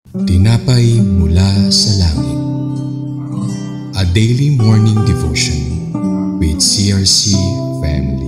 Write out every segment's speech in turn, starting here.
Tinapay mula sa langit. A daily morning devotion with CRC Family.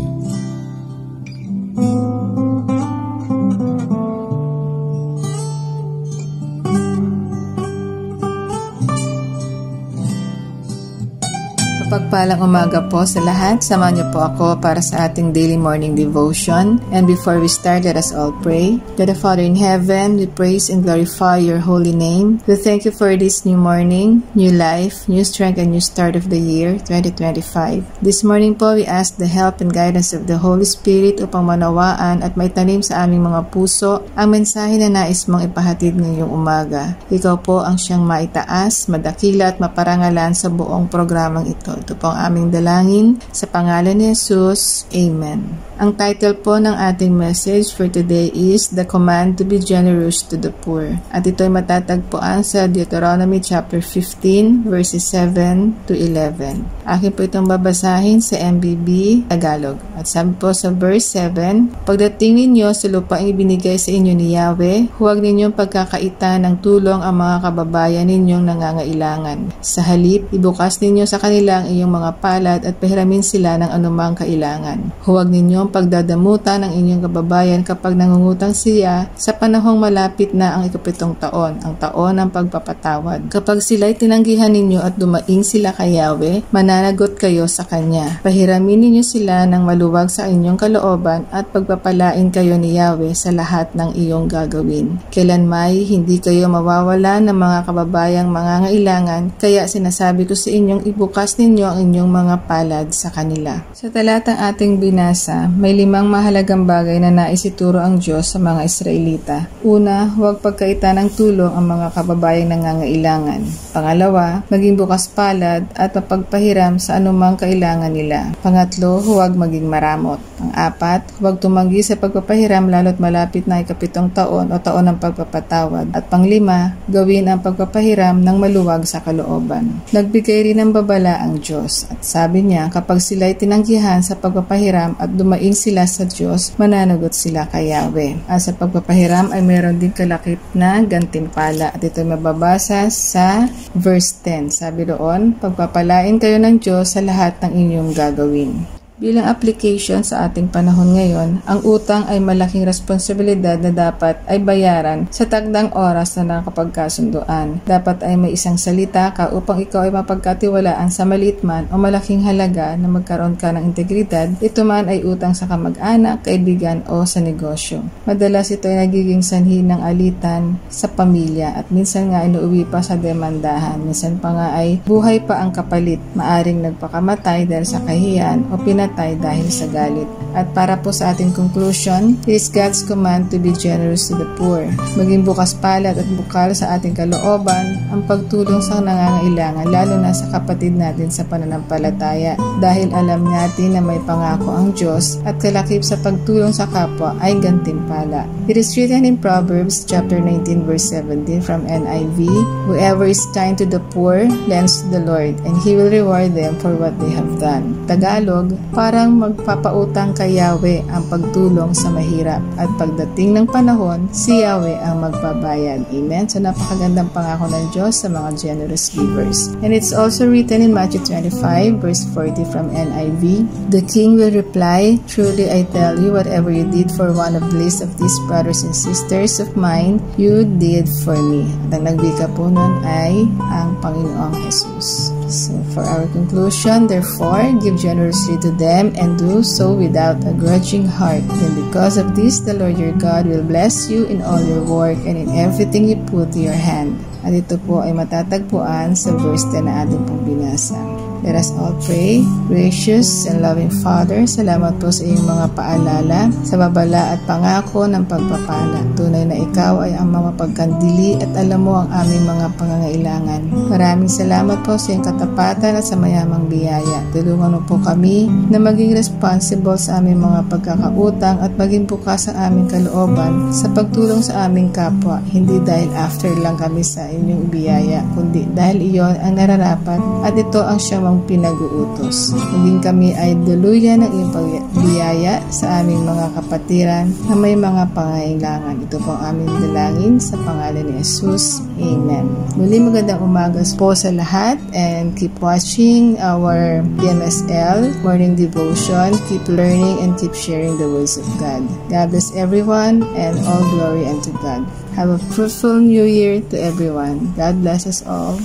Pagpalang umaga po sa lahat. Samahan niyo po ako para sa ating daily morning devotion. And before we start, let us all pray. God the Father in heaven, we praise and glorify your holy name. We thank you for this new morning, new life, new strength, and new start of the year 2025. This morning po, we ask the help and guidance of the Holy Spirit upang manawaan at maitanim sa aming mga puso ang mensahe na nais mong ipahatid ngayong umaga. Ikaw po ang siyang maitaas, madakila at maparangalan sa buong programang ito. Ito po ang aming dalangin sa pangalan ni Jesus. Amen. Ang title po ng ating message for today is The Command to be Generous to the Poor. At ito ay matatagpuan sa Deuteronomy chapter 15 verses 7 to 11. Akin po itong babasahin sa MBB Tagalog. At sabi po sa verse 7, Pagdating ninyo sa lupaing ibinigay sa inyo ni Yahweh, huwag ninyong pagkakaitan ng tulong ang mga kababayan ninyong nangangailangan. Sa halip, ibukas ninyo sa kanila ang iyong mga palad at pahiramin sila ng anumang kailangan. Huwag ninyong pagdadamutan ng inyong kababayan kapag nangungutang siya sa panahong malapit na ang 7 taon, ang taon ng pagpapatawad. Kapag sila'y tinanggihan ninyo at dumaing sila kay Yahweh, mananagot kayo sa Kanya. Pahiramin ninyo sila ng maluwag sa inyong kalooban at pagpapalain kayo ni Yahweh sa lahat ng iyong gagawin. Kailanmay hindi kayo mawawala ng mga kababayang mangangailangan, kaya sinasabi ko sa inyong ibukas ninyo ang inyong mga palad sa kanila. Sa talatang ating binasa, may 5 mahalagang bagay na nais ituro ang Diyos sa mga Israelita. Una, huwag pagkaitan ng tulong ang mga kababayang nangangailangan. Pangalawa, maging bukas palad at mapagpahiram sa anumang kailangan nila. Pangatlo, huwag maging maramot. Pang-apat, huwag tumanggi sa pagpapahiram lalo't malapit na 7 taon o taon ng pagpapatawad. At pang-5, gawin ang pagpapahiram ng maluwag sa kalooban. Nagbigay rin ng babala ang Diyos. At sabi niya, kapag sila'y tinanggihan sa pagpapahiram at dumaing sila sa Diyos, mananagot sila kay Yahweh. At sa pagpapahiram ay meron din kalakip na gantimpala. At ito ay mababasa sa verse 10. Sabi doon, pagpapalain kayo ng Diyos sa lahat ng inyong gagawin. Bilang application sa ating panahon ngayon, ang utang ay malaking responsibilidad na dapat ay bayaran sa takdang oras na nakapagkasunduan. Dapat ay may isang salita ka upang ikaw ay mapagkatiwalaan sa maliit man o malaking halaga na magkaroon ka ng integridad, ito man ay utang sa kamag-anak, kaibigan o sa negosyo. Madalas ito ay nagiging sanhi ng alitan sa pamilya at minsan nga inuuwi pa sa demandahan. Minsan pa nga ay buhay pa ang kapalit, maaring nagpakamatay dahil sa kahiyan o pinatay dahil sa galit. At para po sa ating conclusion, it is God's command to be generous to the poor. Maging bukas palad at bukal sa ating kalooban ang pagtulong sa nangangailangan, lalo na sa kapatid natin sa pananampalataya, dahil alam natin na may pangako ang Diyos at kalakip sa pagtulong sa kapwa ay gantimpala. It is written in Proverbs chapter 19 verse 17 from NIV, Whoever is kind to the poor lends to the Lord, and He will reward them for what they have done. Tagalog, parang magpapautang kay Yahweh ang pagtulong sa mahirap at pagdating ng panahon, si Yahweh ang magbabayad. Amen? So napakagandang pangako ng Diyos sa mga generous givers. And it's also written in Matthew 25 verse 40 from NIV, The king will reply, Truly I tell you, whatever you did for one of the least of these brothers and sisters of mine, you did for me. At ang nagbika po nun ay ang Panginoong Jesus. So for our conclusion, therefore, give generously to them and do so without a grudging heart. Then because of this, the Lord your God will bless you in all your work and in everything you put to your hand. At ito po ay matatagpuan sa verse 10 na ating pong binasa. Let us all pray. Gracious and loving Father, salamat po sa iyong mga paalala, sa babala at pangako ng pagpapala. Tunay na ikaw ay ang mga pagkandili at alam mo ang aming mga pangangailangan. Maraming salamat po sa iyong katapatan at sa mayamang biyaya. Tulungan mo po kami na maging responsible sa aming mga pagkakautang at maging bukas ang aming kalooban sa pagtulong sa aming kapwa, hindi dahil after lang kami sa inyong biyaya, kundi dahil iyon ang nararapat at ito ang siyang pinag-uutos. Maging kami ay duluyan ng iyong biyaya sa aming mga kapatiran na may mga pangailangan. Ito po ang aming dalangin sa pangalan ni Jesus. Amen. Muli magandang umaga po sa lahat and keep watching our PMSL morning devotion. Keep learning and keep sharing the words of God. God bless everyone and all glory unto God. Have a fruitful new year to everyone. God bless us all.